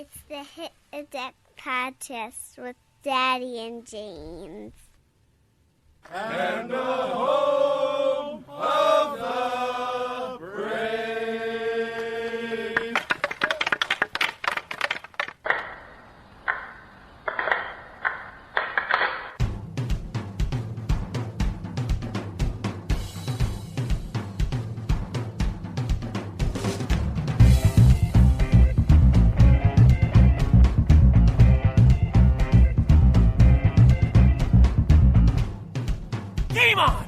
It's the Hit the Deck podcast with Daddy and James. And the home of the brave. Game on!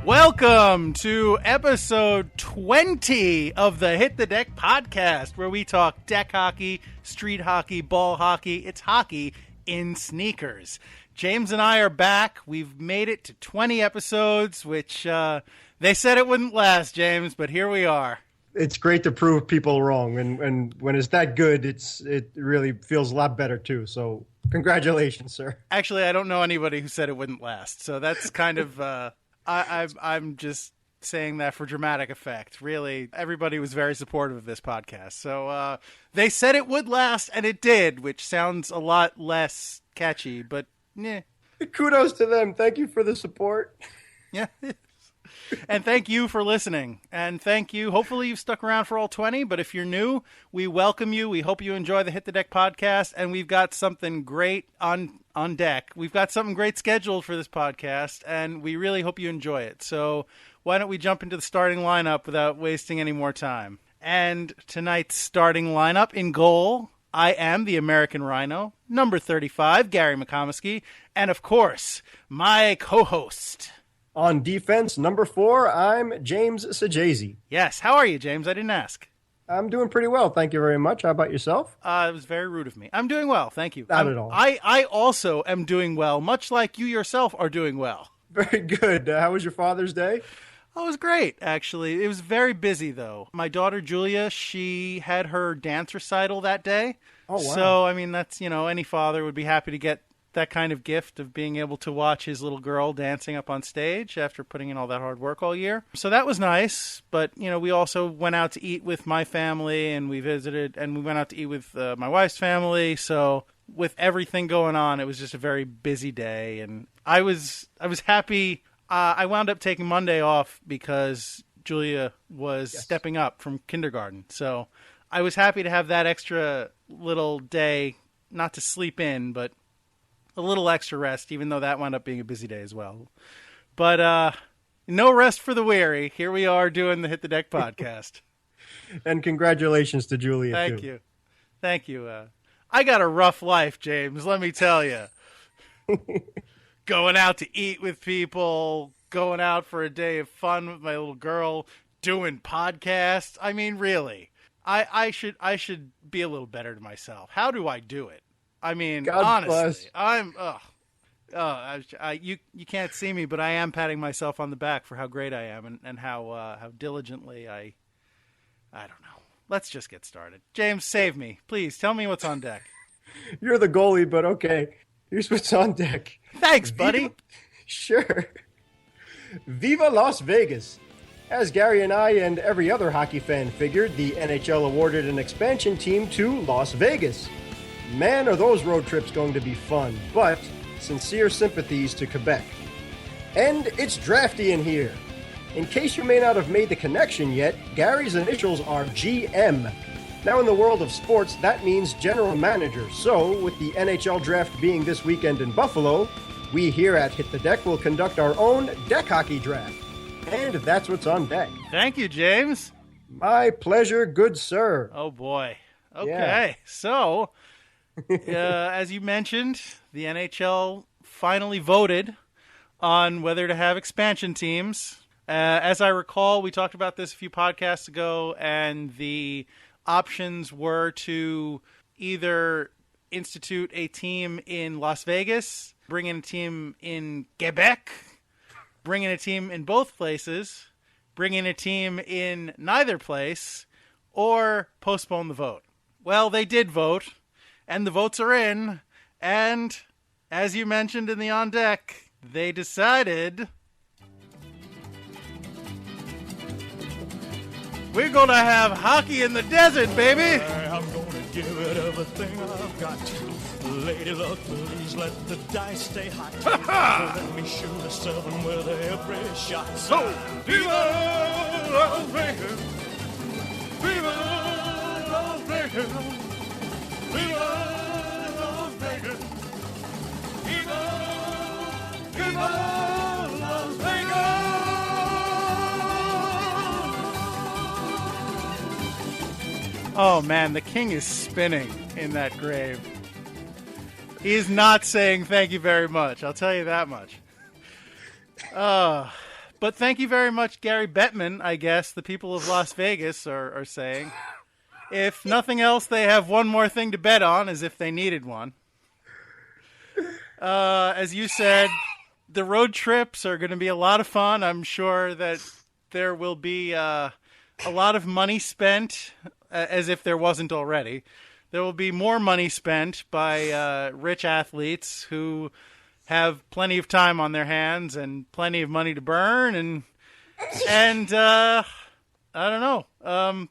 Welcome to episode 20 of the Hit the Deck podcast, where we talk deck hockey, street hockey, ball hockey. It's hockey in sneakers. James and I are back. We've made it to 20 episodes, which they said it wouldn't last, James, but here we are. It's great to prove people wrong, and when it's that good, it really feels a lot better too. So congratulations, sir. Actually, I don't know anybody who said it wouldn't last, so that's kind of I'm just saying that for dramatic effect. Really, everybody was very supportive of this podcast, so they said it would last, and it did, which sounds a lot less catchy, but yeah. Kudos to them. Thank you for the support. Yeah. And thank you for listening. And thank you. Hopefully you've stuck around for all 20, but if you're new, we welcome you. We hope you enjoy the Hit the Deck podcast, and we've got something great on deck. We've got something great scheduled for this podcast, and we really hope you enjoy it. So why don't we jump into the starting lineup without wasting any more time? And tonight's starting lineup: in goal, I am the American Rhino, number 35, Gary McComiskey, and of course, my co-host. On defense, number 4, I'm James Sajazi. Yes, how are you, James? I didn't ask. I'm doing pretty well, thank you very much. How about yourself? It was very rude of me. I'm doing well, thank you. Not at all. I also am doing well, much like you yourself are doing well. Very good. How was your Father's Day? Oh, it was great, actually. It was very busy, though. My daughter, Julia, she had her dance recital that day. Oh, wow. So, I mean, that's, any father would be happy to get that kind of gift of being able to watch his little girl dancing up on stage after putting in all that hard work all year. So that was nice. But, we also went out to eat with my family, and we visited, and we went out to eat with my wife's family. So with everything going on, it was just a very busy day. And I was happy. I wound up taking Monday off because Julia was stepping up from kindergarten. So I was happy to have that extra little day, not to sleep in, but a little extra rest, even though that wound up being a busy day as well. But no rest for the weary. Here we are doing the Hit the Deck podcast. And congratulations to Julia, Thank too. you. Thank you. I got a rough life, James, let me tell you. Going out to eat with people, going out for a day of fun with my little girl, doing podcasts. I mean, really, I should be a little better to myself. How do I do it? I mean, God honestly, bless. you can't see me, but I am patting myself on the back for how great I am and how diligently I don't know. Let's just get started. James, save me. Please tell me what's on deck. You're the goalie, but okay. Here's what's on deck. Thanks, buddy. Sure. Viva Las Vegas. As Gary and I and every other hockey fan figured, the NHL awarded an expansion team to Las Vegas. Man, are those road trips going to be fun, but sincere sympathies to Quebec. And it's drafty in here. In case you may not have made the connection yet, Gary's initials are GM. Now in the world of sports, that means general manager. So, with the NHL draft being this weekend in Buffalo, we here at Hit the Deck will conduct our own deck hockey draft. And that's what's on deck. Thank you, James. My pleasure, good sir. Oh, boy. Okay, Yeah. So, as you mentioned, the NHL finally voted on whether to have expansion teams. As I recall, we talked about this a few podcasts ago, and the options were to either institute a team in Las Vegas, bring in a team in Quebec, bring in a team in both places, bring in a team in neither place, or postpone the vote. Well, they did vote, and the votes are in, and as you mentioned in the On Deck, they decided we're going to have hockey in the desert, baby. I'm going to give it everything I've got. Lady luck, please let the dice stay hot. Let me shoot a 7 with every shot. So, Viva Las Vegas! Viva Las Vegas! Viva Las Vegas! Viva Las Vegas! Oh, man, the king is spinning in that grave. He is not saying thank you very much. I'll tell you that much. But thank you very much, Gary Bettman, I guess the people of Las Vegas are saying. If nothing else, they have one more thing to bet on, as if they needed one. As you said, the road trips are going to be a lot of fun. I'm sure that there will be a lot of money spent, as if there wasn't already. There will be more money spent by rich athletes who have plenty of time on their hands and plenty of money to burn. And I don't know.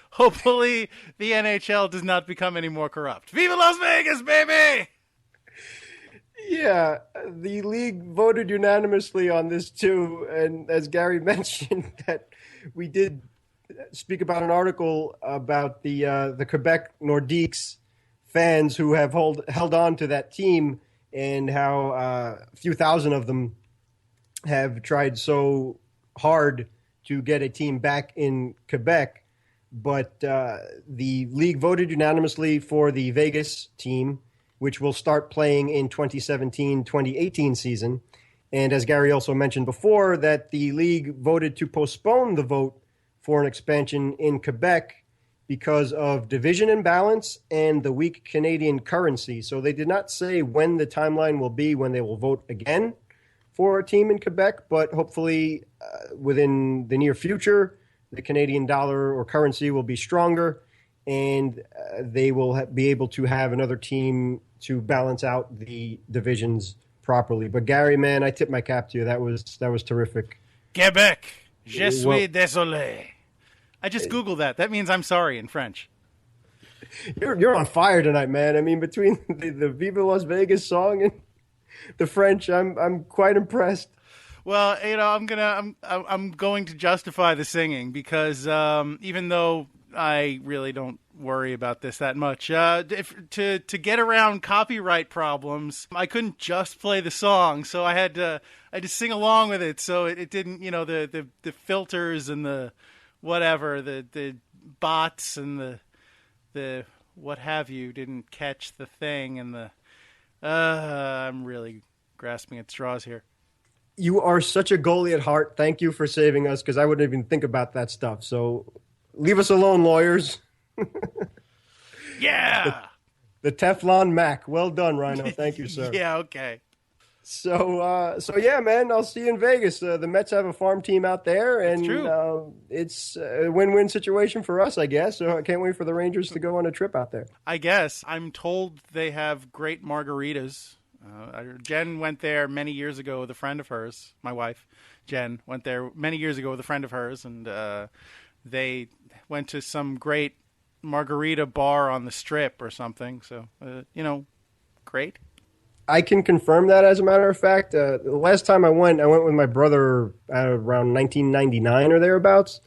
Hopefully the NHL does not become any more corrupt. Viva Las Vegas, baby! Yeah, the league voted unanimously on this too. And as Gary mentioned, that we did speak about an article about the Quebec Nordiques fans who have held on to that team and how a few thousand of them have tried so hard to get a team back in Quebec. But the league voted unanimously for the Vegas team, which will start playing in 2017-2018 season. And as Gary also mentioned before, that the league voted to postpone the vote for an expansion in Quebec because of division imbalance and the weak Canadian currency. So they did not say when the timeline will be when they will vote again for a team in Quebec, but hopefully within the near future, the Canadian dollar or currency will be stronger and they will be able to have another team to balance out the divisions properly. But Gary, man, I tip my cap to you. That was terrific. Quebec, je suis désolé. I just Googled that. That means I'm sorry in French. You're on fire tonight, man. I mean, between the Viva Las Vegas song and the French, I'm quite impressed. Well, you know, I'm going to justify the singing because even though I really don't worry about this that much, to get around copyright problems, I couldn't just play the song, so I had to sing along with it, so it didn't, you know, the filters and the whatever, the bots and the what have you didn't catch the thing, and the I'm really grasping at straws here. You are such a goalie at heart. Thank you for saving us, because I wouldn't even think about that stuff. So leave us alone, lawyers. Yeah. The Teflon Mac. Well done, Rhino. Thank you, sir. Yeah, okay. So yeah, man, I'll see you in Vegas. The Mets have a farm team out there, and it's a win-win situation for us, I guess. So I can't wait for the Rangers to go on a trip out there. I guess. I'm told they have great margaritas. Jen went there many years ago with a friend of hers. My wife, Jen, went there many years ago with a friend of hers, and they went to some great margarita bar on the Strip or something. So, you know, great. I can confirm that, as a matter of fact. The last time I went with my brother around 1999 or thereabouts.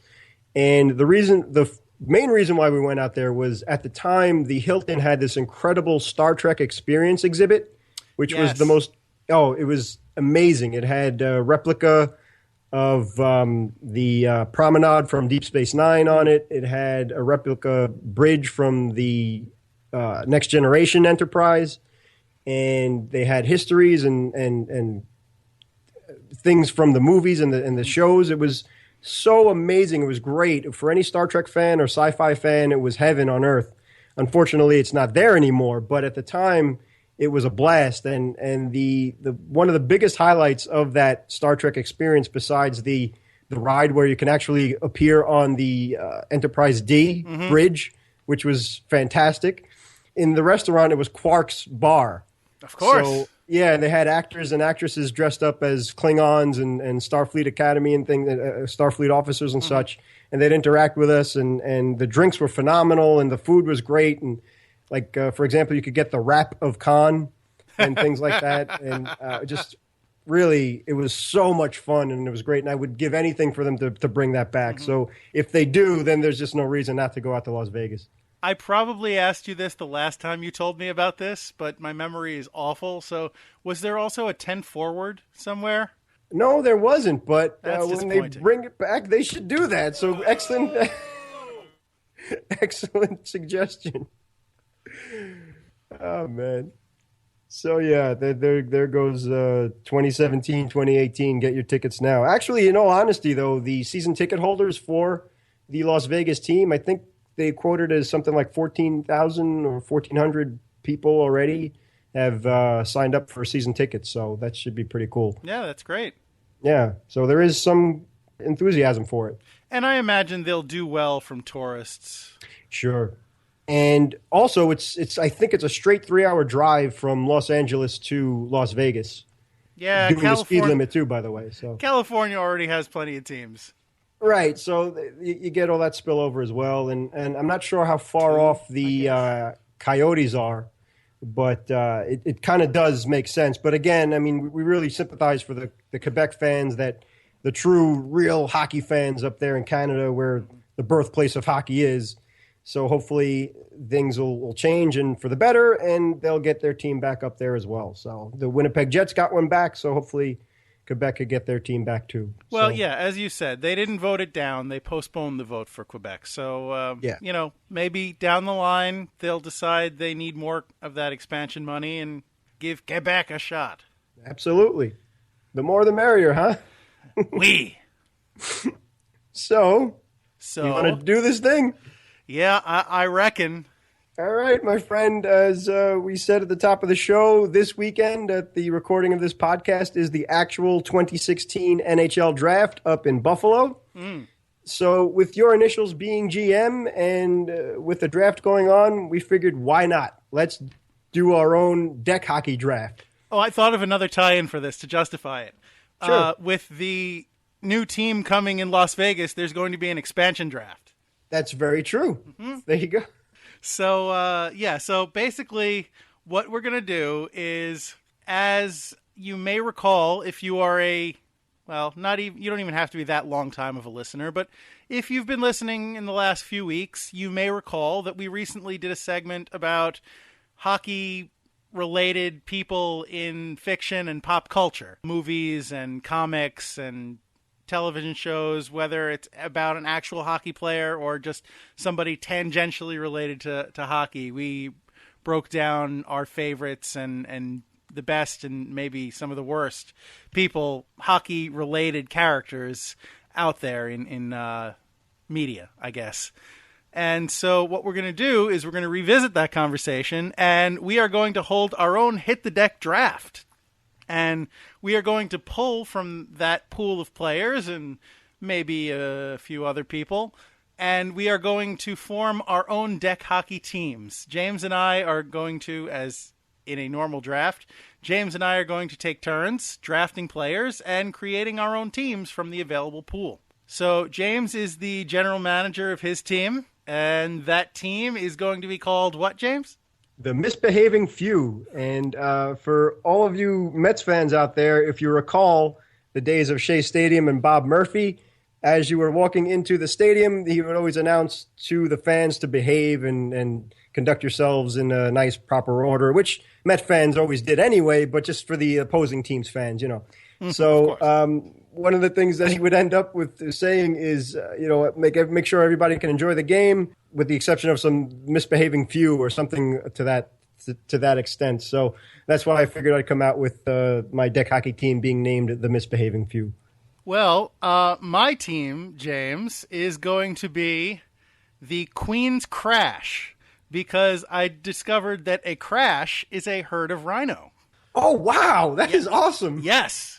And the main reason why we went out there was, at the time, the Hilton had this incredible Star Trek experience exhibit, which was it was amazing. It had a replica of the promenade from Deep Space Nine on it. It had a replica bridge from the Next Generation Enterprise. And they had histories and things from the movies and the shows. It was so amazing. It was great. For any Star Trek fan or sci-fi fan, it was heaven on earth. Unfortunately, it's not there anymore. But at the time, it was a blast. And the one of the biggest highlights of that Star Trek experience, besides the ride where you can actually appear on the Enterprise D bridge, which was fantastic. In the restaurant, it was Quark's Bar. Of course. So Yeah, they had actors and actresses dressed up as Klingons and Starfleet Academy and things, Starfleet officers and such, and they'd interact with us, and the drinks were phenomenal, and the food was great, and like for example, you could get the wrap of Khan and things like that, and just really, it was so much fun, and it was great, and I would give anything for them to bring that back. So if they do, then there's just no reason not to go out to Las Vegas. I probably asked you this the last time you told me about this, but my memory is awful. So was there also a 10 forward somewhere? No, there wasn't, but That's when they disappointing. bring it back, they should do that. So excellent, excellent suggestion. Oh, man. So, yeah, there goes 2017, 2018. Get your tickets now. Actually, in all honesty, though, the season ticket holders for the Las Vegas team, I think they quoted as something like 14,000 or 1,400 people already have signed up for season tickets. So that should be pretty cool. Yeah, that's great. Yeah, so there is some enthusiasm for it. And I imagine they'll do well from tourists. Sure. And also, it's I think it's a straight 3-hour drive from Los Angeles to Las Vegas. Yeah, doing the speed limit too, by the way. So California already has plenty of teams. right, so you get all that spillover as well, and I'm not sure how far off the Coyotes are, but it kind of does make sense. But again, I mean, we really sympathize for the Quebec fans, that the true, real hockey fans up there in Canada, where the birthplace of hockey is. So hopefully things will change and for the better, and they'll get their team back up there as well. So the Winnipeg Jets got one back, so hopefully Quebec could get their team back too. Well, so, yeah, as you said, they didn't vote it down. They postponed the vote for Quebec. So, maybe down the line they'll decide they need more of that expansion money and give Quebec a shot. Absolutely. The more the merrier, huh? We. So you want to do this thing? Yeah, I reckon. All right, my friend, as we said at the top of the show, this weekend at the recording of this podcast is the actual 2016 NHL draft up in Buffalo. So with your initials being GM and with the draft going on, we figured, why not? Let's do our own DEK hockey draft. Oh, I thought of another tie-in for this to justify it. Sure. With the new team coming in Las Vegas, there's going to be an expansion draft. That's very true. There you go. So, so basically what we're going to do is, as you may recall, if you are you don't even have to be that long time of a listener, but if you've been listening in the last few weeks, you may recall that we recently did a segment about hockey-related people in fiction and pop culture, movies and comics and television shows, whether it's about an actual hockey player or just somebody tangentially related to hockey. We broke down our favorites and the best and maybe some of the worst hockey-related characters out there in media, I guess. And so what we're going to do is we're going to revisit that conversation, and we are going to hold our own Hit the Deck draft. And we are going to pull from that pool of players and maybe a few other people, and we are going to form our own DEK hockey teams. James and I are going to, as in a normal draft, James and I are going to take turns drafting players and creating our own teams from the available pool. So James is the general manager of his team, and that team is going to be called what, James? The Misbehaving Few. And for all of you Mets fans out there, if you recall the days of Shea Stadium and Bob Murphy, as you were walking into the stadium, he would always announce to the fans to behave and conduct yourselves in a nice, proper order, which Met fans always did anyway, but just for the opposing team's fans, So one of the things that he would end up with saying is, make sure everybody can enjoy the game, with the exception of some misbehaving few or something to that extent. So that's why I figured I'd come out with my DEK hockey team being named the Misbehaving Few. Well, my team, James, is going to be the Queen's Crash, because I discovered that a crash is a herd of rhino. Oh, wow. That is awesome. Yes.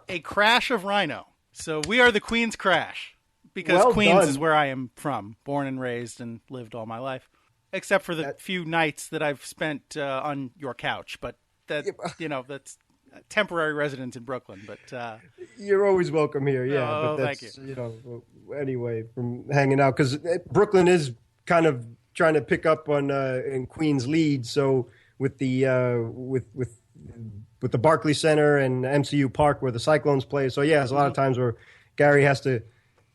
A crash of rhino. So we are the Queen's Crash, because Well Queens done. is where I am from, born and raised and lived all my life, except for the few nights that I've spent on your couch. But that's temporary residence in Brooklyn. But you're always welcome here. Yeah, oh, but that's, thank you. Anyway, from hanging out, because Brooklyn is kind of trying to pick up on in Queens lead. So with the with the Barclays Center and MCU Park where the Cyclones play. So yeah, there's a lot of times where Gary has to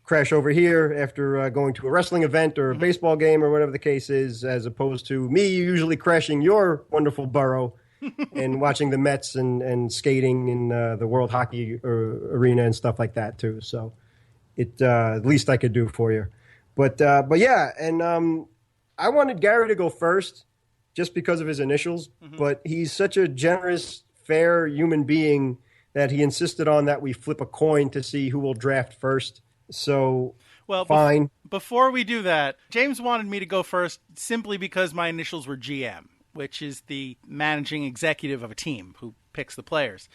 crash over here after going to a wrestling event or a baseball game or whatever the case is, as opposed to me usually crashing your wonderful borough and watching the Mets and skating in the World Hockey Arena and stuff like that too. So it at least I could do for you. But yeah, and I wanted Gary to go first just because of his initials, but he's such a generous, fair human being that he insisted on that we flip a coin to see who will draft first. So, well, fine. Before we do that, James wanted me to go first simply because my initials were GM, which is the managing executive of a team who picks the players.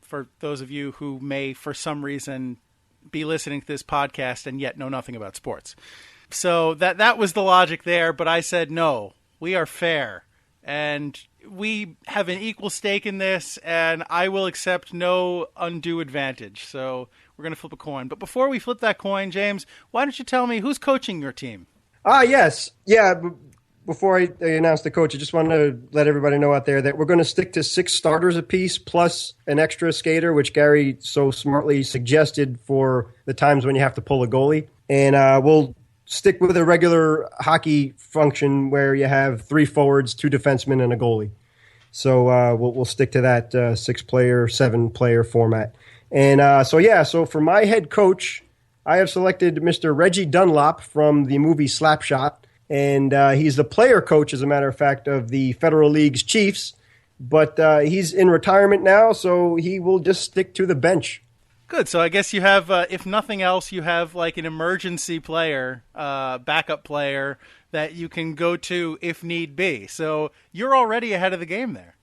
For those of you who may, for some reason, be listening to this podcast and yet know nothing about sports. So that was the logic there, but I said, no, we are fair, and we have an equal stake in this, and I will accept no undue advantage. So we're going to flip a coin. But before we flip that coin, James, why don't you tell me who's coaching your team? Yes. Yeah, before I announce the coach, I just want to let everybody know out there that we're going to stick to 6 starters apiece plus an extra skater, which Gary so smartly suggested for the times when you have to pull a goalie. And we'll stick with a regular hockey function where you have 3 forwards, 2 defensemen, and a goalie. So we'll stick to that 6-player, 7-player format. And so for my head coach, I have selected Mr. Reggie Dunlop from the movie Slapshot. And he's the player coach, as a matter of fact, of the Federal League's Chiefs. But he's in retirement now, so he will just stick to the bench. Good. So I guess you have, if nothing else, you have like an emergency player, backup player that you can go to if need be. So you're already ahead of the game there.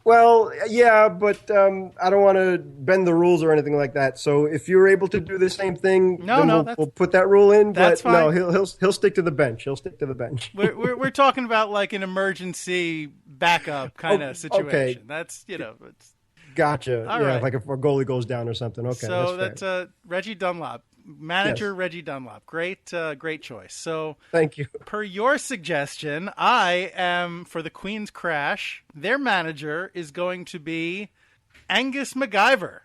Well, yeah, but I don't want to bend the rules or anything like that. So if you're able to do the same thing, we'll put that rule in. That's but fine. No, he'll stick to the bench. He'll stick to the bench. We're talking about like an emergency backup kind of situation. Okay. That's it's. Gotcha. All yeah, right. like if a goalie goes down or something. Okay. So that's Reggie Dunlop, manager Yes. Reggie Dunlop. Great choice. So Thank you. per your suggestion, I am for the Queen's Crash. Their manager is going to be Angus MacGyver.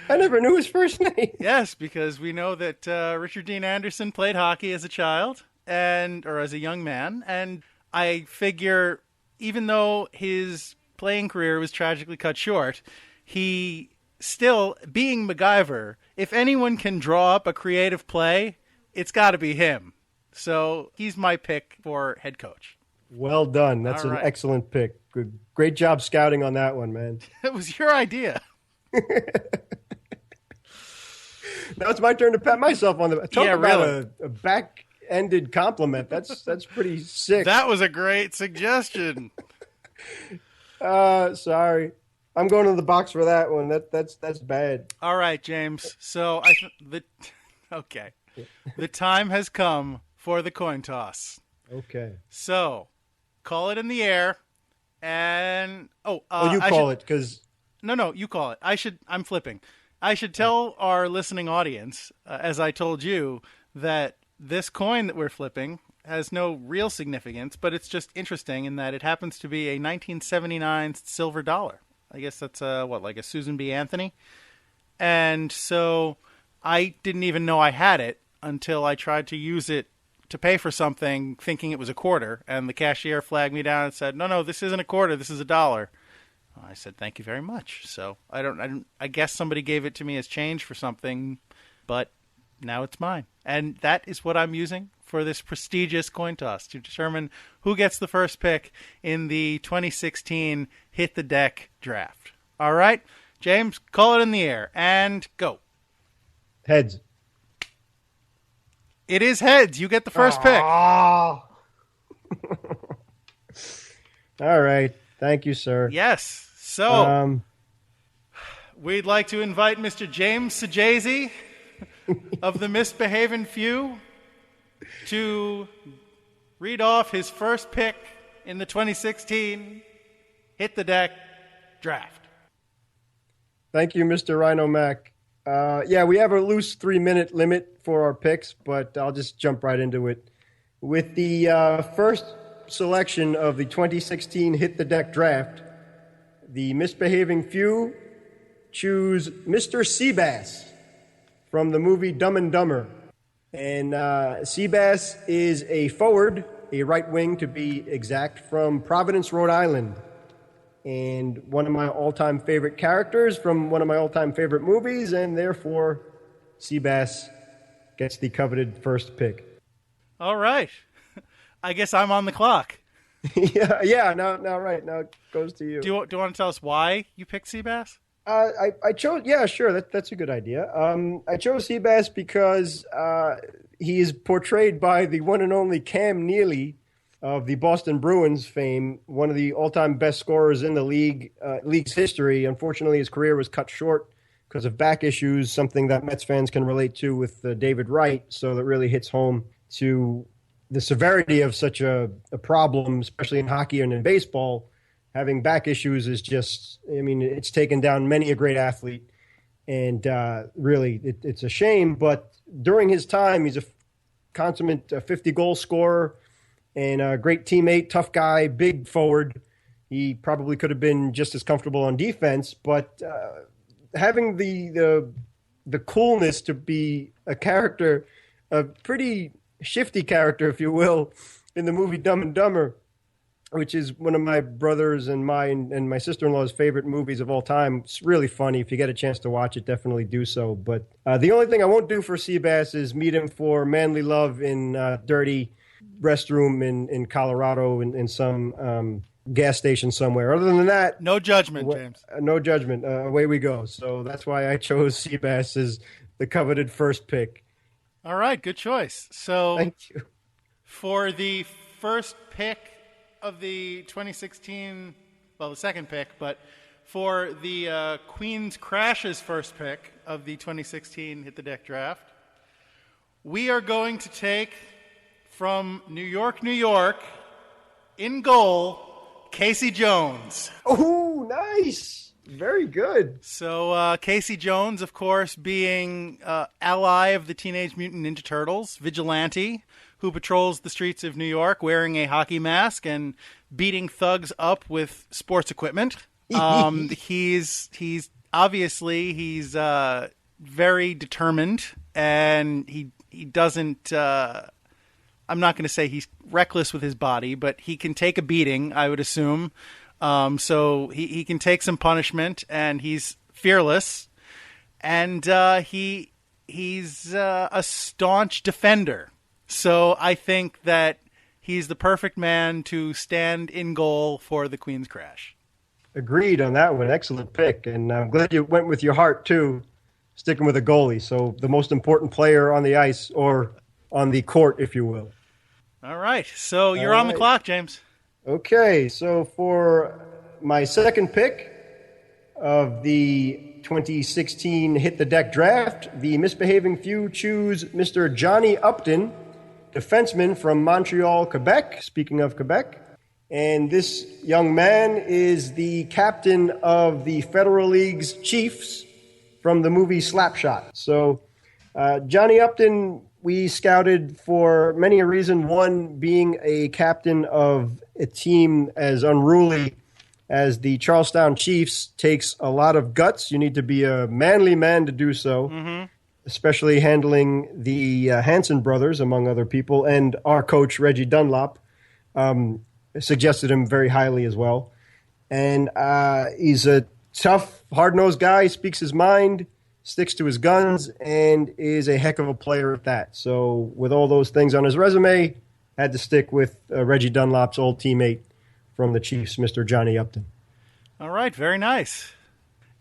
I never knew his first name. Yes, because we know that Richard Dean Anderson played hockey as a child or as a young man, and I figure even though his playing career was tragically cut short, he still, being MacGyver, if anyone can draw up a creative play, it's got to be him. So he's my pick for head coach. Well done. That's All an right. excellent pick. Good, great job scouting on that one, man. It was your idea. Now it's my turn to pat myself on the talk Yeah, about really. a back-ended compliment. That's pretty sick. That was a great suggestion. Sorry. I'm going to the box for that one. That's bad. All right, James. So okay. The time has come for the coin toss. Okay. So, call it in the air, and You call it because No, you call it. I'm flipping. I should tell our listening audience, as I told you, that this coin that we're flipping has no real significance, but it's just interesting in that it happens to be a 1979 silver dollar. I guess that's like a Susan B. Anthony. And so I didn't even know I had it until I tried to use it to pay for something thinking it was a quarter, and the cashier flagged me down and said, no, this isn't a quarter, this is $1. I said, thank you very much. So I guess somebody gave it to me as change for something, but now it's mine. And that is what I'm using for this prestigious coin toss to determine who gets the first pick in the 2016 Hit the Deck draft. All right, James, call it in the air and go. heads. It is heads. You get the first pick. All right. Thank you, sir. Yes. So we'd like to invite Mr. James Sajazi of the Misbehaving Few to read off his first pick in the 2016 Hit the Deck Draft. Thank you, Mr. Rhino Mac. Yeah, we have a loose 3-minute limit for our picks, but I'll just jump right into it. With the first selection of the 2016 Hit the Deck Draft, the misbehaving few choose Mr. Seabass from the movie Dumb and Dumber. And Seabass is a forward, a right wing to be exact, from Providence, Rhode Island. And one of my all-time favorite characters from one of my all-time favorite movies, and therefore Seabass gets the coveted first pick. All right. I guess I'm on the clock. yeah. Now, right. Now it goes to you. Do you want to tell us why you picked Seabass? I chose. Yeah, sure. That's a good idea. I chose Seabass because he is portrayed by the one and only Cam Neely of the Boston Bruins fame, one of the all-time best scorers in the league's history. Unfortunately, his career was cut short because of back issues, something that Mets fans can relate to with David Wright. So that really hits home to the severity of such a problem, especially in hockey and in baseball. Having back issues is just, it's taken down many a great athlete. And really, it's a shame. But during his time, he's a consummate 50-goal scorer and a great teammate, tough guy, big forward. He probably could have been just as comfortable on defense. But having the coolness to be a character, a pretty shifty character, if you will, in the movie Dumb and Dumber, which is one of my brothers and my sister-in-law's favorite movies of all time. It's really funny. If you get a chance to watch it, definitely do so. But the only thing I won't do for Seabass is meet him for manly love in dirty restroom in Colorado in some gas station somewhere. Other than that, no judgment, James. No judgment. Away we go. So that's why I chose Seabass as the coveted first pick. All right, good choice. So thank you. For the first pick of the 2016, well, the second pick, but for the Queen's Crash's first pick of the 2016 Hit the Deck Draft, we are going to take from New York, New York, in goal, Casey Jones. Oh, nice. Very good. So Casey Jones, of course, being ally of the Teenage Mutant Ninja Turtles, vigilante, who patrols the streets of New York wearing a hockey mask and beating thugs up with sports equipment. He's very determined, and he doesn't. I'm not going to say he's reckless with his body, but he can take a beating, I would assume. So he can take some punishment, and he's fearless, and he's a staunch defender. So I think that he's the perfect man to stand in goal for the Queen's Crash. Agreed on that one. Excellent pick. And I'm glad you went with your heart, too, sticking with a goalie. So the most important player on the ice, or on the court, if you will. All right. So you're on the clock, James. Okay. So for my second pick of the 2016 Hit the Deck Draft, the misbehaving few choose Mr. Johnny Upton, defenseman from Montreal, Quebec. Speaking of Quebec. And this young man is the captain of the Federal League's Chiefs from the movie Slapshot. So Johnny Upton, we scouted for many a reason. One, being a captain of a team as unruly as the Charlestown Chiefs takes a lot of guts. You need to be a manly man to do so, especially handling the Hanson brothers, among other people, and our coach, Reggie Dunlop, suggested him very highly as well. And he's a tough, hard-nosed guy, speaks his mind, sticks to his guns, and is a heck of a player at that. So with all those things on his resume, had to stick with Reggie Dunlop's old teammate from the Chiefs, Mr. Johnny Upton. All right, very nice.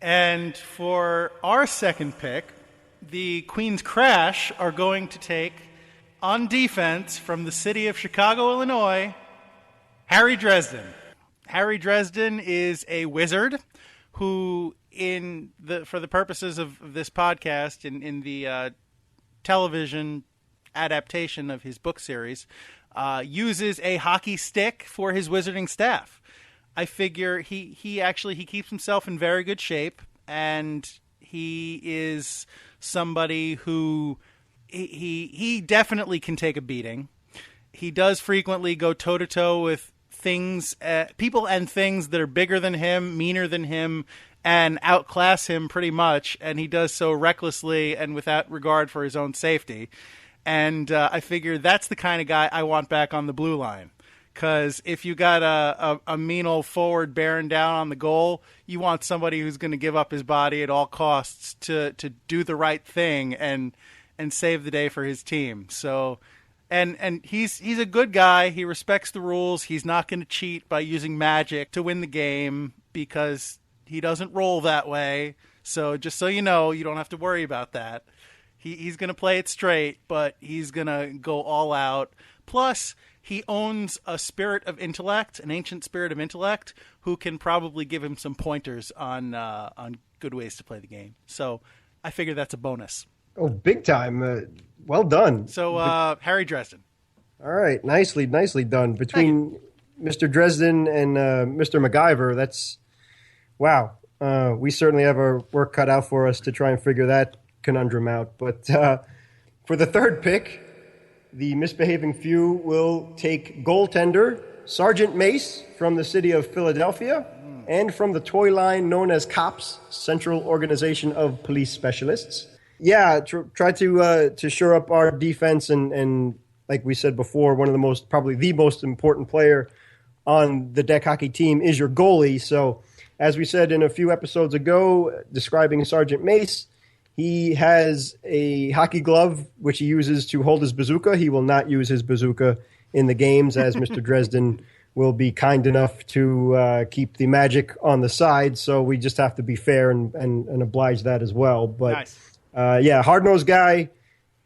And for our second pick, the Queen's Crash are going to take, on defense, from the city of Chicago, Illinois, Harry Dresden. Harry Dresden is a wizard who, for the purposes of this podcast, in the television adaptation of his book series, uses a hockey stick for his wizarding staff. I figure he keeps himself in very good shape, and he is somebody who he definitely can take a beating. He does frequently go toe-to-toe with people and things that are bigger than him, meaner than him, and outclass him pretty much, and he does so recklessly and without regard for his own safety. And I figure that's the kind of guy I want back on the blue line. Because if you got a mean old forward bearing down on the goal, you want somebody who's going to give up his body at all costs to do the right thing and save the day for his team. So, and he's a good guy. He respects the rules. He's not going to cheat by using magic to win the game because he doesn't roll that way. So just so you know, you don't have to worry about that. He's going to play it straight, but he's going to go all out. Plus, he owns a spirit of intellect, an ancient spirit of intellect, who can probably give him some pointers on good ways to play the game. So I figure that's a bonus. Oh, big time. Well done. So Harry Dresden. All right. Nicely done. Between Mr. Dresden and Mr. MacGyver, that's... Wow. We certainly have our work cut out for us to try and figure that conundrum out. But for the third pick, the misbehaving few will take goaltender Sergeant Mace from the city of Philadelphia and from the toy line known as COPS, Central Organization of Police Specialists. Yeah, try to shore up our defense and like we said before, probably the most important player on the DEK hockey team is your goalie. So as we said in a few episodes ago, describing Sergeant Mace, he has a hockey glove, which he uses to hold his bazooka. He will not use his bazooka in the games, as Mr. Dresden will be kind enough to keep the magic on the side. So we just have to be fair and oblige that as well. But nice. Hard-nosed guy,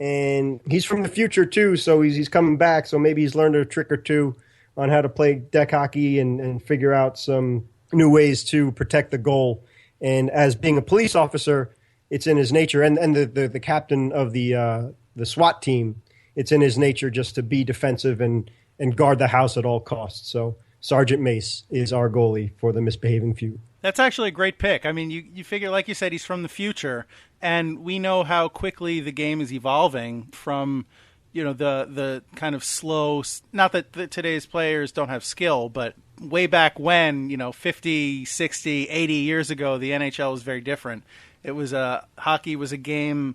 and he's from the future too, so he's coming back. So maybe he's learned a trick or two on how to play DEK hockey and figure out some new ways to protect the goal. And as being a police officer, it's in his nature, and the captain of the SWAT team, it's in his nature just to be defensive and guard the house at all costs. So Sergeant Mace is our goalie for the misbehaving few. That's actually a great pick. I mean, you figure, like you said, he's from the future, and we know how quickly the game is evolving from, the kind of slow, not that today's players don't have skill, but way back when, 50, 60, 80 years ago, the NHL was very different. It was hockey was a game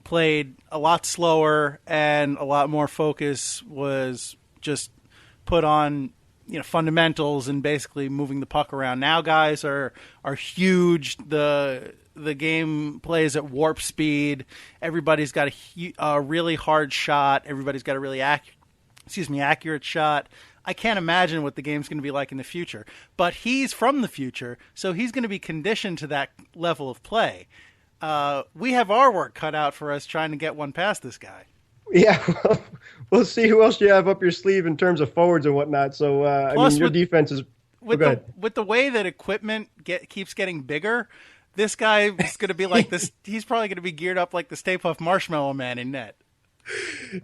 played a lot slower, and a lot more focus was just put on fundamentals and basically moving the puck around. Now guys are huge. The game plays at warp speed. Everybody's got a really hard shot. Everybody's got a really accurate shot. I can't imagine what the game's going to be like in the future. But he's from the future, so he's going to be conditioned to that level of play. We have our work cut out for us trying to get one past this guy. Yeah, we'll see who else you have up your sleeve in terms of forwards and whatnot. So, your defense is... With the way that equipment keeps getting bigger, this guy is going to be like this. He's probably going to be geared up like the Stay Puft Marshmallow Man in net.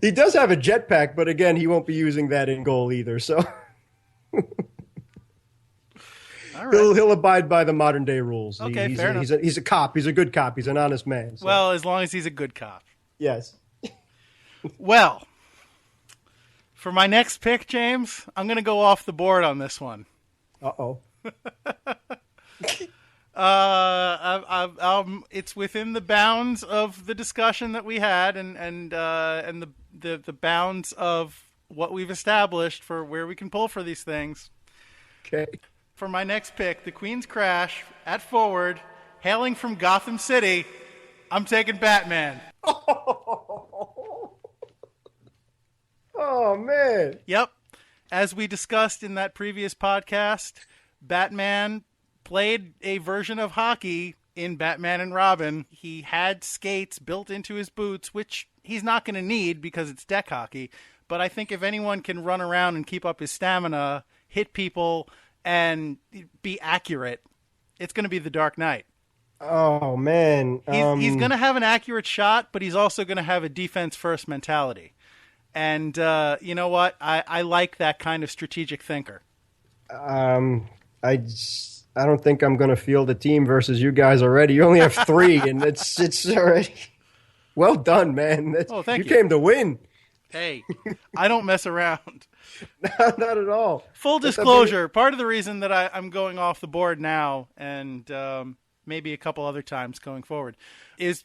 He does have a jetpack, but again, he won't be using that in goal either. So all right. he'll abide by the modern day rules. Okay, fair enough. He's a cop. He's a good cop. He's an honest man. So. Well, as long as he's a good cop. Yes. Well, for my next pick, James, I'm going to go off the board on this one. Uh-oh. It's within the bounds of the discussion that we had, and the bounds of what we've established for where we can pull for these things. Okay. For my next pick, the Queen's Crash at forward, hailing from Gotham City, I'm taking Batman. Oh man. Yep. As we discussed in that previous podcast, Batman played a version of hockey in Batman and Robin. He had skates built into his boots, which he's not going to need because it's DEK hockey. But I think if anyone can run around and keep up his stamina, hit people, and be accurate, it's going to be the Dark Knight. Oh, man. He's going to have an accurate shot, but he's also going to have a defense-first mentality. And you know what? I like that kind of strategic thinker. I don't think I'm going to field a team versus you guys already. You only have 3, and it's already well done, man. Thank you. You came to win. Hey, I don't mess around. Not at all. Full disclosure, part of the reason that I'm going off the board now and maybe a couple other times going forward is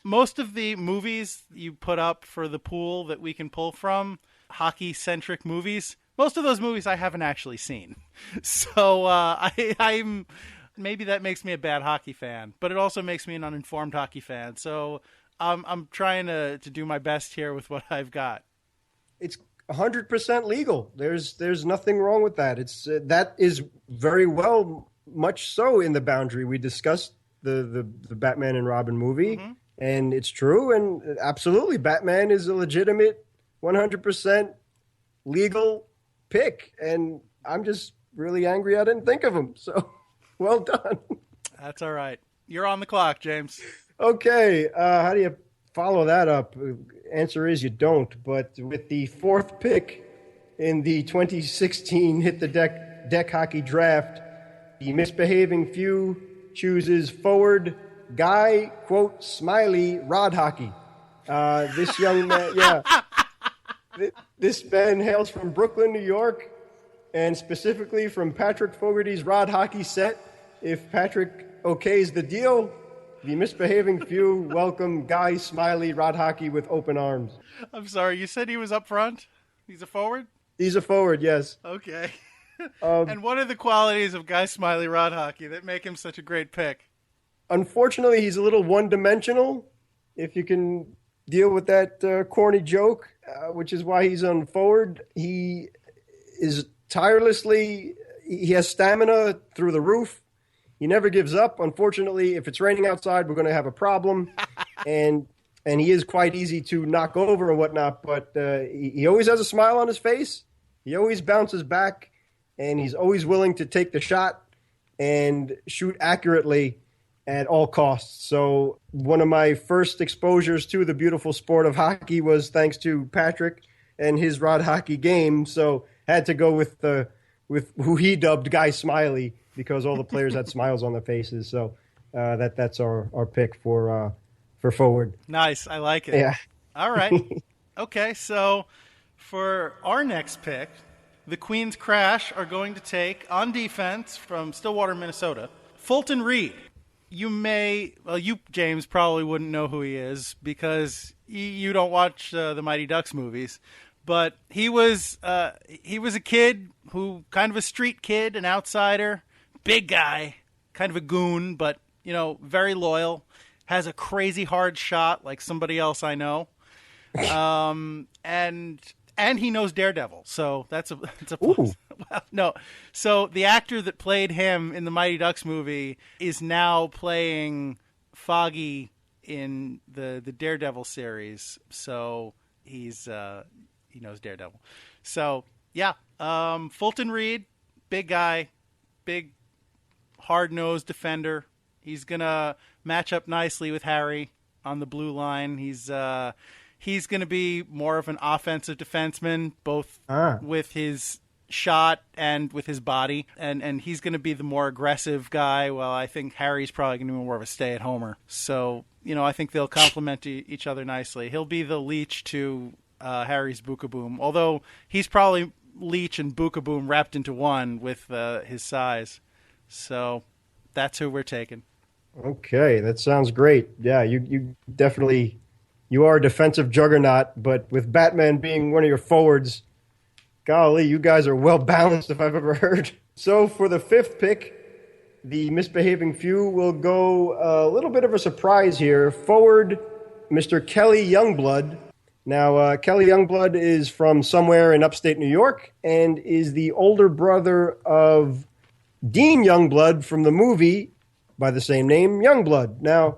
most of the movies you put up for the pool that we can pull from, hockey-centric movies, most of those movies I haven't actually seen. So I'm maybe that makes me a bad hockey fan, but it also makes me an uninformed hockey fan. So I'm trying to do my best here with what I've got. It's 100% legal. There's nothing wrong with that. It's that is very well, much so in the boundary. We discussed the Batman and Robin movie, and it's true. And absolutely, Batman is a legitimate, 100% legal pick. And I'm just really angry I didn't think of him. So, well done. That's all right. You're on the clock, James. Okay, how do you follow that up? Answer is you don't. But with the 4th pick in the 2016 Hit the Deck Hockey Draft, the misbehaving few chooses forward Guy, quote, Smiley, Rod Hockey. This young man, this man hails from Brooklyn, New York, and specifically from Patrick Fogarty's Rod Hockey set. If Patrick okays the deal, the misbehaving few welcome Guy Smiley Rod Hockey with open arms. I'm sorry, you said he was up front? He's a forward? He's a forward, yes. Okay. And what are the qualities of Guy Smiley Rod Hockey that make him such a great pick? Unfortunately, he's a little one-dimensional, if you can deal with that corny joke, which is why he's on forward. He is tirelessly, he has stamina through the roof. He never gives up. Unfortunately, if it's raining outside, we're going to have a problem. and he is quite easy to knock over and whatnot, but he always has a smile on his face. He always bounces back, and he's always willing to take the shot and shoot accurately at all costs. So one of my first exposures to the beautiful sport of hockey was thanks to Patrick and his Rod Hockey game. So had to go with who he dubbed Guy Smiley, because all the players had smiles on their faces. So that's our pick for forward. Nice. I like it. Yeah. All right. Okay, so for our next pick, the Queens Crash are going to take, on defense from Stillwater, Minnesota, Fulton Reed. You, James, probably wouldn't know who he is because you don't watch the Mighty Ducks movies. But he was a kid who, kind of a street kid, an outsider, big guy, kind of a goon, but, very loyal, has a crazy hard shot like somebody else I know. And he knows Daredevil, so that's a plus. Well, no. So the actor that played him in the Mighty Ducks movie is now playing Foggy in the Daredevil series. So he knows Daredevil. So yeah, Fulton Reed, big guy, big hard-nosed defender. He's gonna match up nicely with Harry on the blue line. He's going to be more of an offensive defenseman, both with his shot and with his body. And he's going to be the more aggressive guy, while I think Harry's probably going to be more of a stay-at-homer. So, I think they'll complement each other nicely. He'll be the Leech to Harry's Bookaboom, although he's probably Leech and Bookaboom wrapped into one with his size. So that's who we're taking. Okay, that sounds great. Yeah, you definitely... You are a defensive juggernaut, but with Batman being one of your forwards, golly, you guys are well balanced if I've ever heard. So for the 5th pick, the misbehaving few will go a little bit of a surprise here. Forward, Mr. Kelly Youngblood. Now, Kelly Youngblood is from somewhere in upstate New York and is the older brother of Dean Youngblood from the movie by the same name, Youngblood. Now,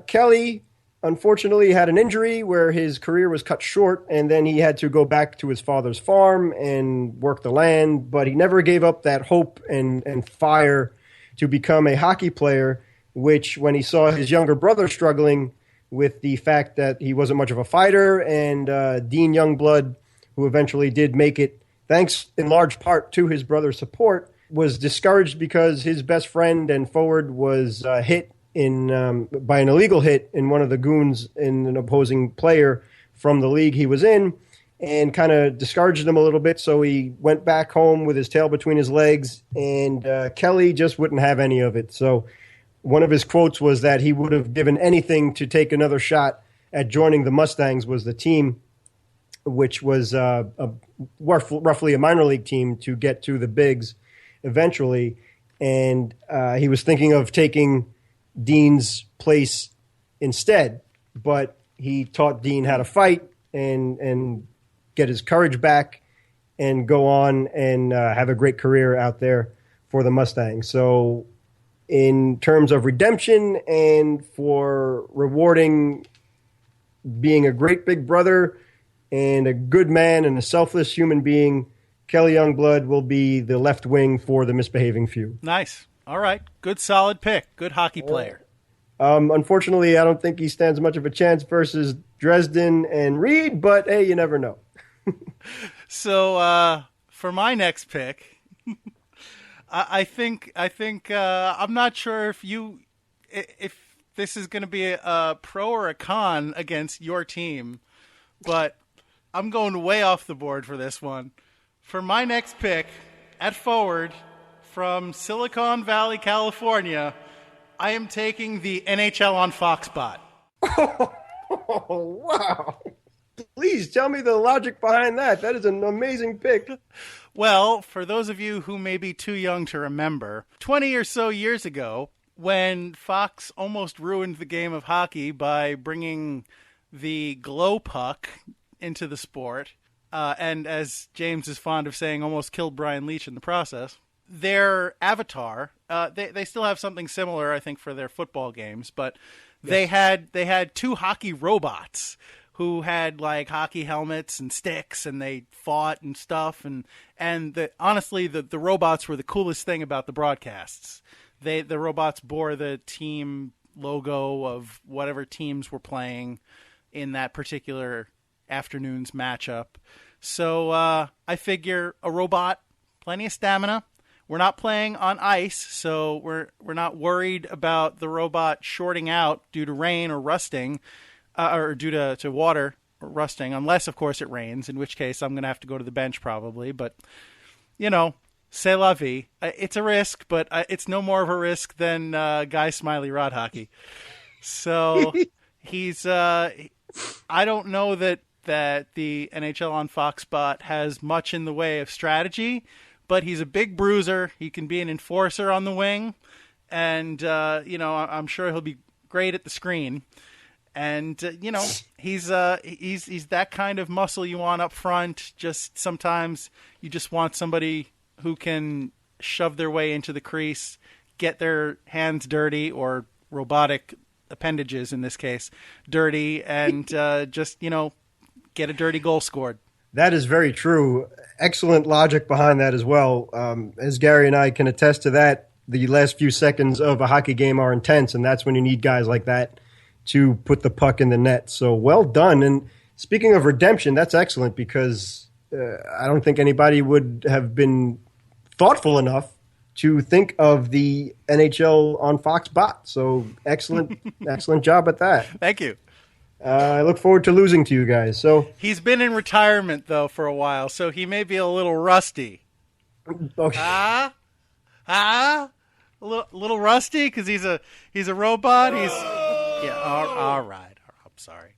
Kelly... unfortunately, had an injury where his career was cut short, and then he had to go back to his father's farm and work the land, but he never gave up that hope and fire to become a hockey player, which when he saw his younger brother struggling with the fact that he wasn't much of a fighter, and Dean Youngblood, who eventually did make it, thanks in large part to his brother's support, was discouraged because his best friend and forward was hit by an illegal hit in one of the goons in an opposing player from the league he was in, and kind of discouraged him a little bit. So he went back home with his tail between his legs, and Kelly just wouldn't have any of it. So one of his quotes was that he would have given anything to take another shot at joining the Mustangs, was the team, which was roughly a minor league team to get to the bigs eventually. And he was thinking of taking Dean's place instead, but he taught Dean how to fight and get his courage back and go on and have a great career out there for the Mustangs. So in terms of redemption and for rewarding being a great big brother and a good man and a selfless human being, Kelly Youngblood will be the left wing for the Misbehaving Few. Nice. All right. Good, solid pick. Good hockey player. Unfortunately, I don't think he stands much of a chance versus Dresden and Reed, but hey, you never know. So for my next pick, I think I'm not sure if this is going to be a pro or a con against your team, but I'm going way off the board for this one. For my next pick, at forward, from Silicon Valley, California, I am taking the NHL on Fox spot. Oh, wow. Please tell me the logic behind that. That is an amazing pick. Well, for those of you who may be too young to remember, 20 or so years ago, when Fox almost ruined the game of hockey by bringing the glow puck into the sport, and as James is fond of saying, almost killed Brian Leach in the process, their avatar, they still have something similar, I think, for their football games, but yes. They had two hockey robots who had like hockey helmets and sticks, and they fought and stuff. And honestly, the robots were the coolest thing about the broadcasts. The robots bore the team logo of whatever teams were playing in that particular afternoon's matchup. So I figure a robot, plenty of stamina. We're not playing on ice, so we're not worried about the robot shorting out due to rain or rusting. Or due to water rusting, unless, of course, it rains, in which case I'm going to have to go to the bench probably. But, c'est la vie. It's a risk, but it's no more of a risk than Guy Smiley Rod Hockey. So he's I don't know that the NHL on Fox spot has much in the way of strategy, but he's a big bruiser. He can be an enforcer on the wing, and, I'm sure he'll be great at the screen. And, he's that kind of muscle you want up front. Just sometimes you just want somebody who can shove their way into the crease, get their hands dirty, or robotic appendages in this case, dirty, and just, get a dirty goal scored. That is very true. Excellent logic behind that as well. As Gary and I can attest to that, the last few seconds of a hockey game are intense, and that's when you need guys like that to put the puck in the net. So well done. And speaking of redemption, that's excellent, because I don't think anybody would have been thoughtful enough to think of the NHL on Fox bot. So excellent, excellent job at that. Thank you. I look forward to losing to you guys. So he's been in retirement though for a while, so he may be a little rusty. Okay. A little rusty because he's a robot. All right. I'm sorry.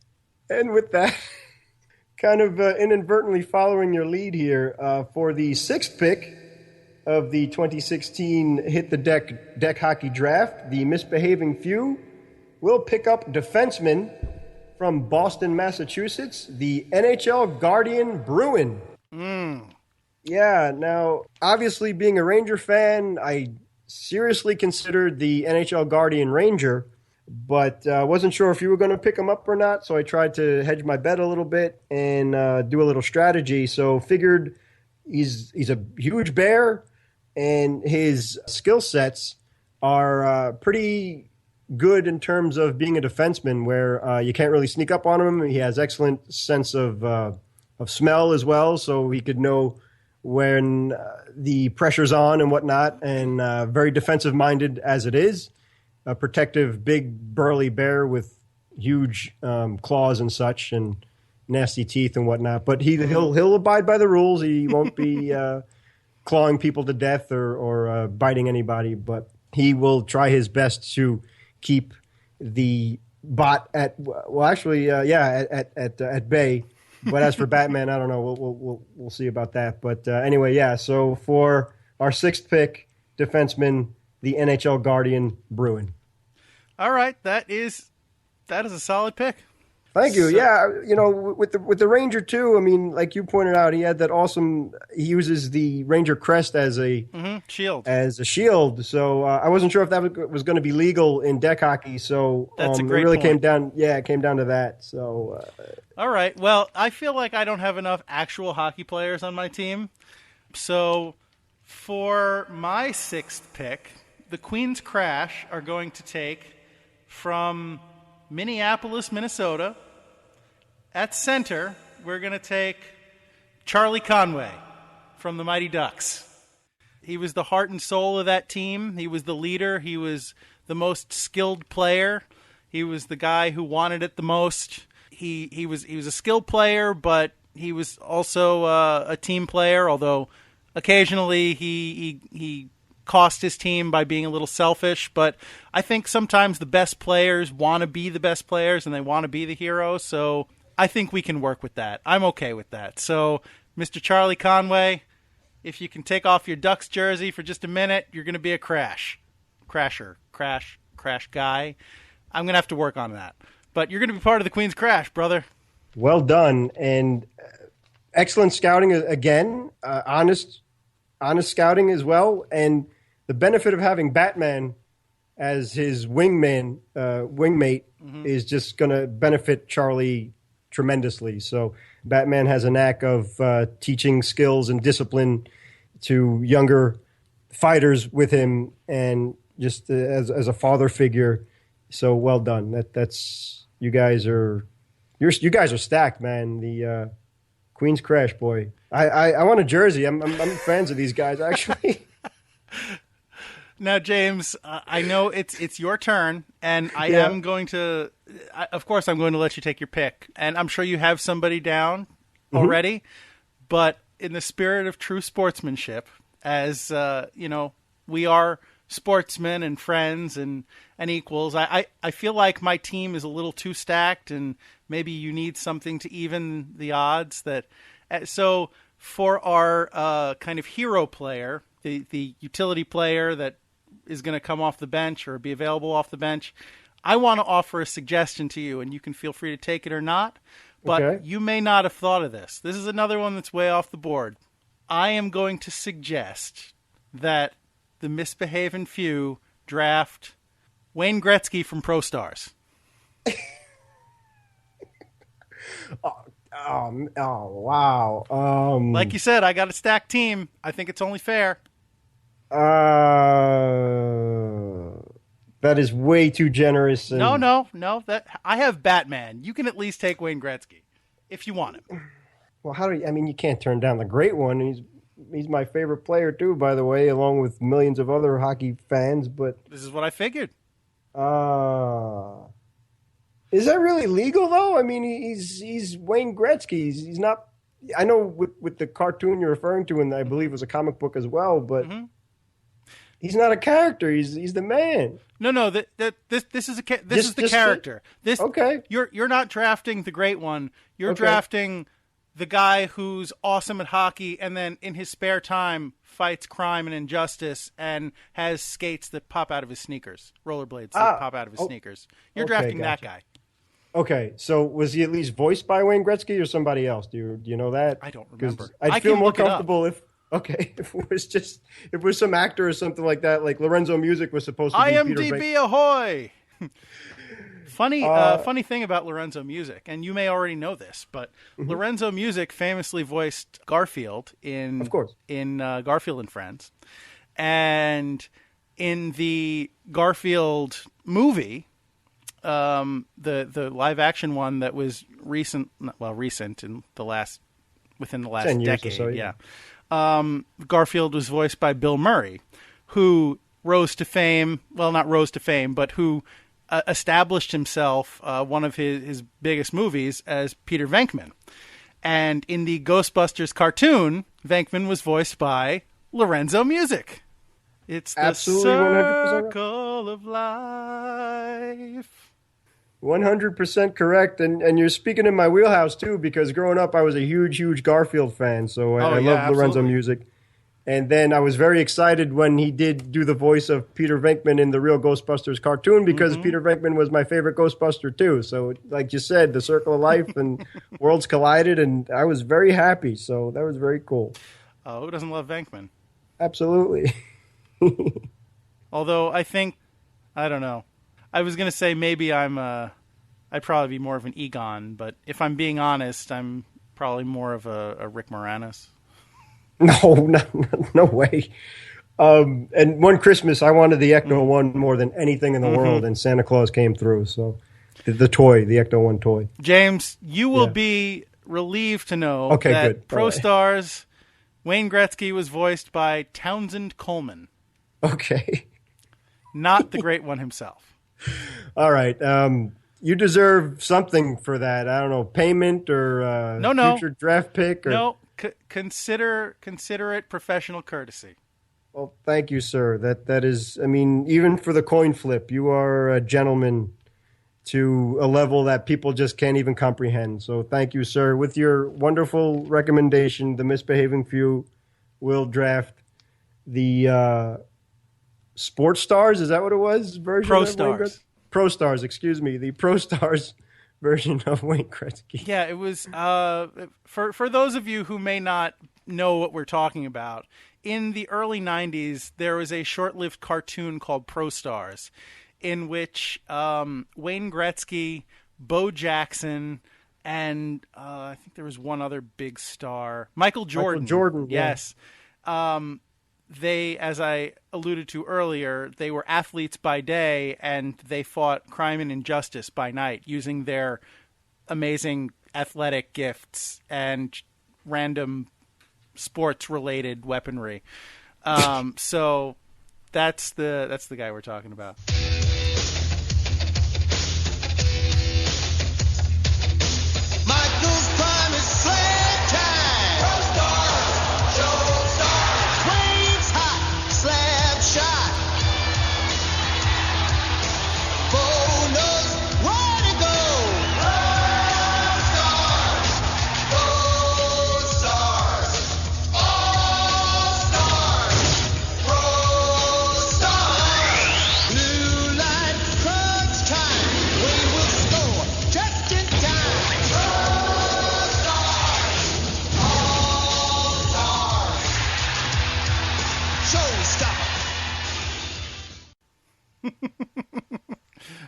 And with that, kind of inadvertently following your lead here, for the sixth pick of the 2016 Hit the Deck Hockey Draft, the Misbehaving Few will pick up defenseman from Boston, Massachusetts, the NHL Guardian Bruin. Yeah, now, obviously being a Ranger fan, I seriously considered the NHL Guardian Ranger, but wasn't sure if you were going to pick him up or not, so I tried to hedge my bet a little bit and do a little strategy. So figured he's a huge bear, and his skill sets are pretty good in terms of being a defenseman, where you can't really sneak up on him. He has excellent sense of smell as well, so he could know when the pressure's on and whatnot, and very defensive-minded as it is. A protective, big, burly bear with huge claws and such, and nasty teeth and whatnot. But he'll abide by the rules. He won't be clawing people to death or biting anybody. But he will try his best to keep the bot at bay. But as for Batman, I don't know. We'll see about that. But anyway, yeah. So for our 6th pick, defenseman, the NHL Guardian, Bruin. All right, that is a solid pick. Thank you. Yeah, with the Ranger too. I mean, like you pointed out, he had that awesome. He uses the Ranger crest as a shield. So I wasn't sure if that was going to be legal in deck hockey. So that's a great it really point. came down. Yeah, it came down to that. So all right. Well, I feel like I don't have enough actual hockey players on my team. So for my 6th pick, the Queens Crash are going to take from Minneapolis, Minnesota. At center, we're going to take Charlie Conway from the Mighty Ducks. He was the heart and soul of that team. He was the leader. He was the most skilled player. He was the guy who wanted it the most. He was a skilled player, but he was also a team player, although occasionally he cost his team by being a little selfish. But I think sometimes the best players want to be the best players and they want to be the heroes. So I think we can work with that. I'm okay with that. So Mr. Charlie Conway, if you can take off your Ducks jersey for just a minute, you're going to be a crash guy. I'm going to have to work on that. But you're going to be part of the Queen's Crash, brother. Well done. And excellent scouting again. Honest scouting as well. And the benefit of having Batman as his wingmate is just going to benefit Charlie tremendously. So Batman has a knack of teaching skills and discipline to younger fighters with him, and just as a father figure. So well done. That's you guys are stacked, man. The Queen's Crash, boy. I want a jersey. I'm fans of these guys, actually. Now, James, I know it's your turn, and I'm going to let you take your pick. And I'm sure you have somebody down already, but in the spirit of true sportsmanship, as we are sportsmen and friends and equals, I feel like my team is a little too stacked, and maybe you need something to even the odds. So for our kind of hero player, the utility player that is going to come off the bench or be available off the bench, I want to offer a suggestion to you, and you can feel free to take it or not, but You may not have thought of this. This is another one that's way off the board. I am going to suggest that the misbehaving few draft Wayne Gretzky from Pro Stars. Oh, wow. Like you said, I got a stacked team. I think it's only fair. That is way too generous. No. That I have Batman. You can at least take Wayne Gretzky if you want him. Well, you can't turn down the great one. He's my favorite player too, by the way, along with millions of other hockey fans. But this is what I figured. Is that really legal though? I mean, he's Wayne Gretzky. He's not. I know with the cartoon you're referring to, and I believe it was a comic book as well, but. He's not a character. He's the man. No. This is the character. Okay. You're not drafting the great one. You're drafting the guy who's awesome at hockey, and then in his spare time fights crime and injustice, and has skates that pop out of his sneakers, rollerblades that pop out of his sneakers. You're drafting that guy. Okay. So was he at least voiced by Wayne Gretzky or somebody else? Do you know that? I don't remember. I'd feel more comfortable if. Okay, if it was some actor or something like that, like Lorenzo Music was supposed to be IMDb ahoy! Funny thing about Lorenzo Music, and you may already know this, but Lorenzo Music famously voiced Garfield in Garfield and Friends, and in the Garfield movie, the live action one that was recent in within the last 10 years decade, or so, yeah. Garfield was voiced by Bill Murray, who rose to fame, well, not rose to fame, but who established himself, one of his biggest movies, as Peter Venkman. And in the Ghostbusters cartoon, Venkman was voiced by Lorenzo Music. It's the Absolutely 100% circle of life. 100% correct. And you're speaking in my wheelhouse, too, because growing up, I was a huge Garfield fan. So I love Lorenzo Music. And then I was very excited when he did do the voice of Peter Venkman in the real Ghostbusters cartoon, because Peter Venkman was my favorite Ghostbuster, too. So like you said, the circle of life and worlds collided, and I was very happy. So that was very cool. Who doesn't love Venkman? Absolutely. Although I think, I don't know. I was going to say maybe I'd probably be more of an Egon, but if I'm being honest, I'm probably more of a Rick Moranis. No way. And one Christmas, I wanted the Ecto-1 more than anything in the world, and Santa Claus came through. So the toy, the Ecto-1 toy. James, you will be relieved to know that good. Pro Stars, Wayne Gretzky was voiced by Townsend Coleman. Okay. Not the great one himself. All right. You deserve something for that. I don't know, payment or future draft pick? Or... No. Consider it professional courtesy. Well, thank you, sir. That is, I mean, even for the coin flip, you are a gentleman to a level that people just can't even comprehend. So thank you, sir. With your wonderful recommendation, the Misbehaving Few will draft the Sports Stars. Is that what it was? Version Pro of Stars. Pro Stars, excuse me. The Pro Stars version of Wayne Gretzky. Yeah, it was for those of you who may not know what we're talking about. In the early 90s, there was a short-lived cartoon called Pro Stars, in which Wayne Gretzky, Bo Jackson, and I think there was one other big star, Michael Jordan. Michael Jordan, yes. They, as I alluded to earlier, they were athletes by day, and they fought crime and injustice by night using their amazing athletic gifts and random sports-related weaponry. So that's the guy we're talking about. Michael's prime is slam time. Pro Stars, show stars. Wayne's hot, slap shot. Bo knows where to go. Pro Stars, Go Stars, All Stars. Pro Stars. Blue light, crunch time. Wayne will score just in time.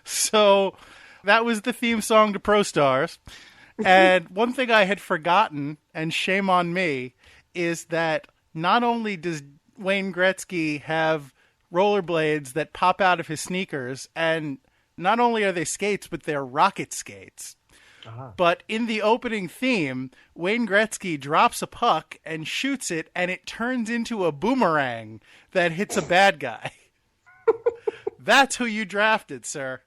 So that was the theme song to Pro Stars. And one thing I had forgotten, and shame on me, is that not only does Wayne Gretzky have rollerblades that pop out of his sneakers, and not only are they skates, but they're rocket skates. But in the opening theme, Wayne Gretzky drops a puck and shoots it, and it turns into a boomerang that hits a bad guy. That's who you drafted, sir.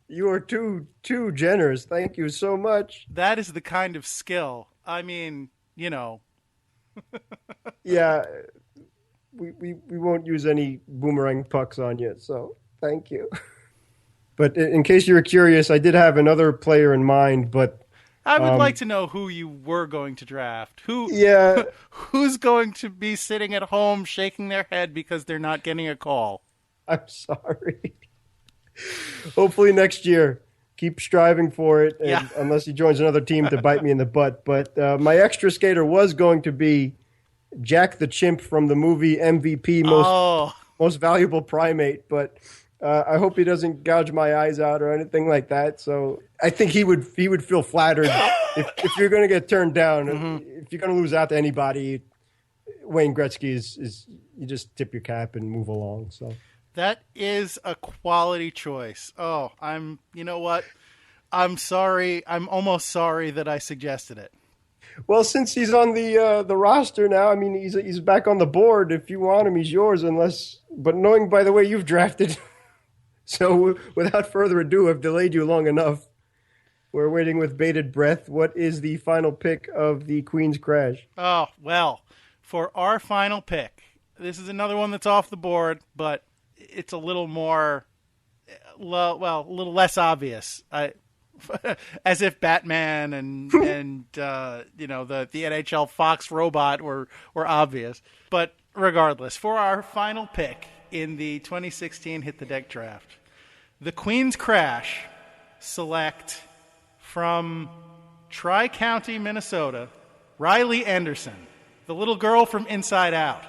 You are too generous. Thank you so much. That is the kind of skill. I mean, you know. Yeah, we won't use any boomerang pucks on you, so thank you. But in case you were curious, I did have another player in mind, but I would like to know who you were going to draft. Yeah. Who's going to be sitting at home shaking their head because they're not getting a call? I'm sorry. Hopefully next year. Keep striving for it, and unless he joins another team to bite me in the butt. But my extra skater was going to be Jack the Chimp from the movie MVP, Most Valuable Primate. But I hope he doesn't gouge my eyes out or anything like that. So I think he would feel flattered if you're going to get turned down. If you're going to lose out to anybody, Wayne Gretzky is you just tip your cap and move along. So. That is a quality choice. Oh, you know what? I'm sorry. I'm almost sorry that I suggested it. Well, since he's on the roster now, I mean, he's back on the board. If you want him, he's yours. But knowing by the way you've drafted, so without further ado, I've delayed you long enough. We're waiting with bated breath. What is the final pick of the Queen's Crash? Oh, well, for our final pick, this is another one that's off the board, but it's a little more, a little less obvious. As if Batman and the NHL Fox robot were obvious. But regardless, for our final pick in the 2016 Hit the Deck draft, the Queen's Crash select from Tri-County, Minnesota, Riley Anderson, the little girl from Inside Out.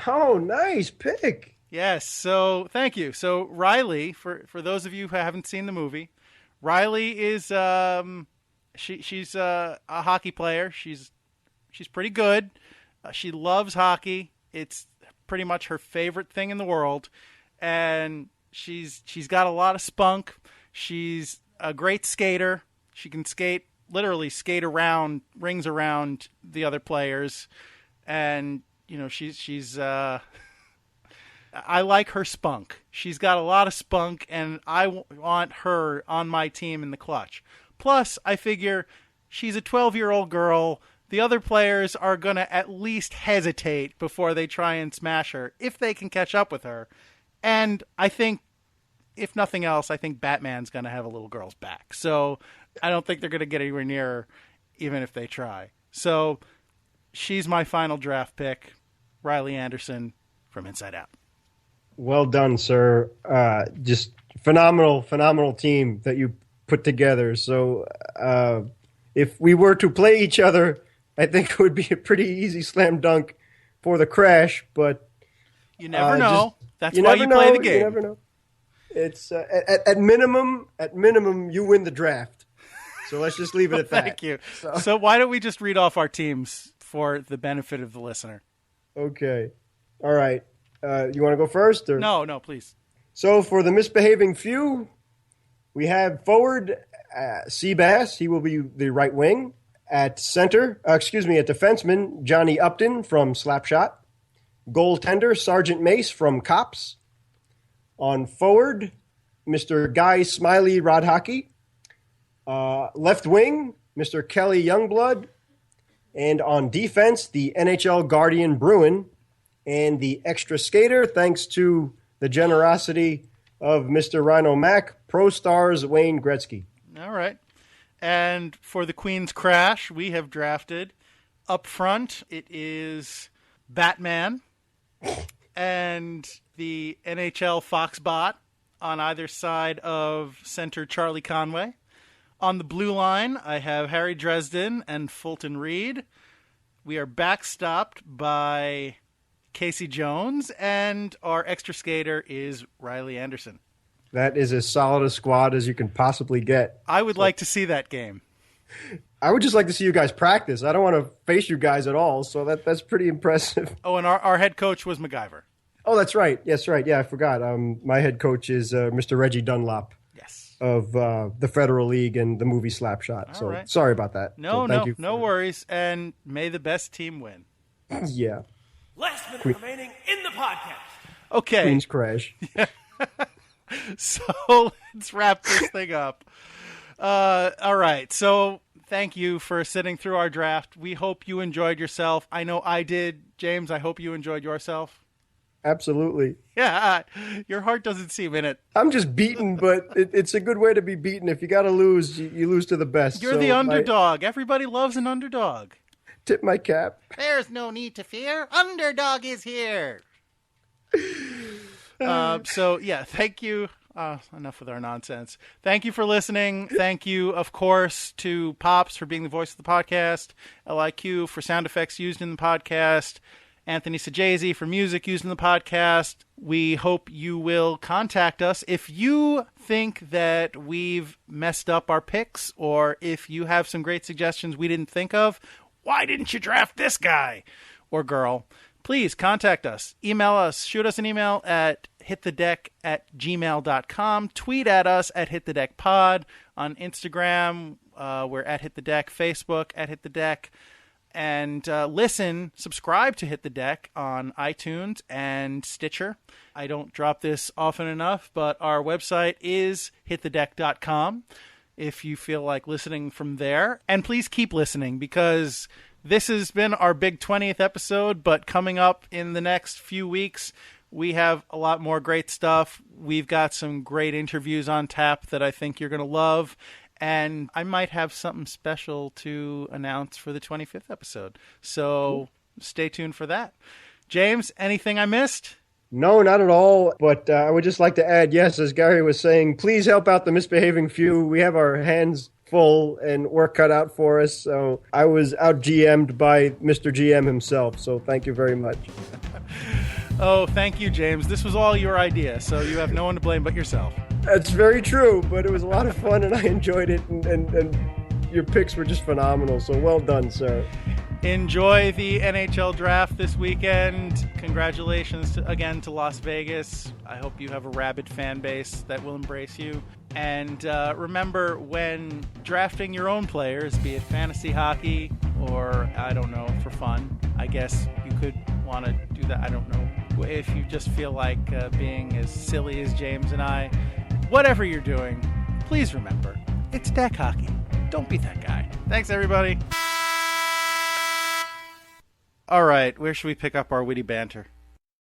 Oh, nice pick. Yes, so thank you. So Riley, for those of you who haven't seen the movie, Riley is she's a hockey player. She's pretty good. She loves hockey. It's pretty much her favorite thing in the world, and she's got a lot of spunk. She's a great skater. She can literally skate around, rings around the other players, and she's I like her spunk. She's got a lot of spunk, and I want her on my team in the clutch. Plus, I figure she's a 12-year-old girl. The other players are going to at least hesitate before they try and smash her, if they can catch up with her. And I think, if nothing else, I think Batman's going to have a little girl's back. So I don't think they're going to get anywhere near her, even if they try. So she's my final draft pick, Riley Anderson from Inside Out. Well done, sir. Just phenomenal team that you put together. So if we were to play each other, I think it would be a pretty easy slam dunk for the Crash. But you never know. That's why you play the game. You never know. It's at minimum, you win the draft. So let's just leave it at that. Thank you. So why don't we just read off our teams for the benefit of the listener? Okay. All right. You want to go first? Or? No, please. So for the misbehaving few, we have forward Seabass. He will be the right wing. At center, at defenseman, Johnny Upton from Slapshot. Goaltender, Sergeant Mace from Cops. On forward, Mr. Guy Smiley Rod Hockey. Left wing, Mr. Kelly Youngblood. And on defense, the NHL Guardian Bruin. And the extra skater, thanks to the generosity of Mr. Rhino Mac, Pro Stars Wayne Gretzky. All right. And for the Queen's Crash, we have drafted up front, it is Batman and the NHL Foxbot on either side of center Charlie Conway. On the blue line, I have Harry Dresden and Fulton Reed. We are backstopped by Casey Jones, and our extra skater is Riley Anderson. That is as solid a squad as you can possibly get. I would like to see that game. I would just like to see you guys practice. I don't want to face you guys at all, so that's pretty impressive. Oh, and our head coach was MacGyver. Oh, that's right. Yes, right. Yeah, I forgot. My head coach is Mr. Reggie Dunlop. Yes. Of the Federal League and the movie Slapshot. All so right. Sorry about that. No No worries. And may the best team win. Yeah. Last minute remaining in the podcast. Okay. Queen's Crash. So let's wrap this thing up. All right. So thank you for sitting through our draft. We hope you enjoyed yourself. I know I did. James, I hope you enjoyed yourself. Absolutely. Yeah. Your heart doesn't seem in it. I'm just beaten, but it's a good way to be beaten. If you got to lose, you lose to the best. You're the underdog. Everybody loves an underdog. Tip my cap. There's no need to fear. Underdog is here. So, yeah, thank you. Enough with our nonsense. Thank you for listening. Thank you, of course, to Pops for being the voice of the podcast, LIQ for sound effects used in the podcast, Anthony Sajazi for music used in the podcast. We hope you will contact us if you think that we've messed up our picks, or if you have some great suggestions we didn't think of. Why didn't you draft this guy or girl? Please contact us. Email us. Shoot us an email at hitthedeck@gmail.com. Tweet at us at hitthedeckpod. On Instagram, We're at Hit the Deck, Facebook at Hit the Deck. And subscribe to Hit the Deck on iTunes and Stitcher. I don't drop this often enough, but our website is hitthedeck.com if you feel like listening from there. And please keep listening, because this has been our big 20th episode, but coming up in the next few weeks, we have a lot more great stuff. We've got some great interviews on tap that I think you're going to love. And I might have something special to announce for the 25th episode. So stay tuned for that. James, anything I missed? No, not at all. But I would just like to add, yes, as Gary was saying, please help out the misbehaving few. We have our hands full and work cut out for us. So I was out GM'd by Mr. GM himself. So thank you very much. Oh, thank you, James. This was all your idea, so you have no one to blame but yourself. That's very true, but it was a lot of fun and I enjoyed it, and your picks were just phenomenal, so well done, sir. Enjoy the NHL draft this weekend. Congratulations again to Las Vegas. I hope you have a rabid fan base that will embrace you. And remember, when drafting your own players, be it fantasy hockey or, I don't know, for fun, I guess you could want to do that. I don't know. If you just feel like being as silly as James and I, whatever you're doing, please remember, it's deck hockey. Don't be that guy. Thanks, everybody. All right, where should we pick up our witty banter?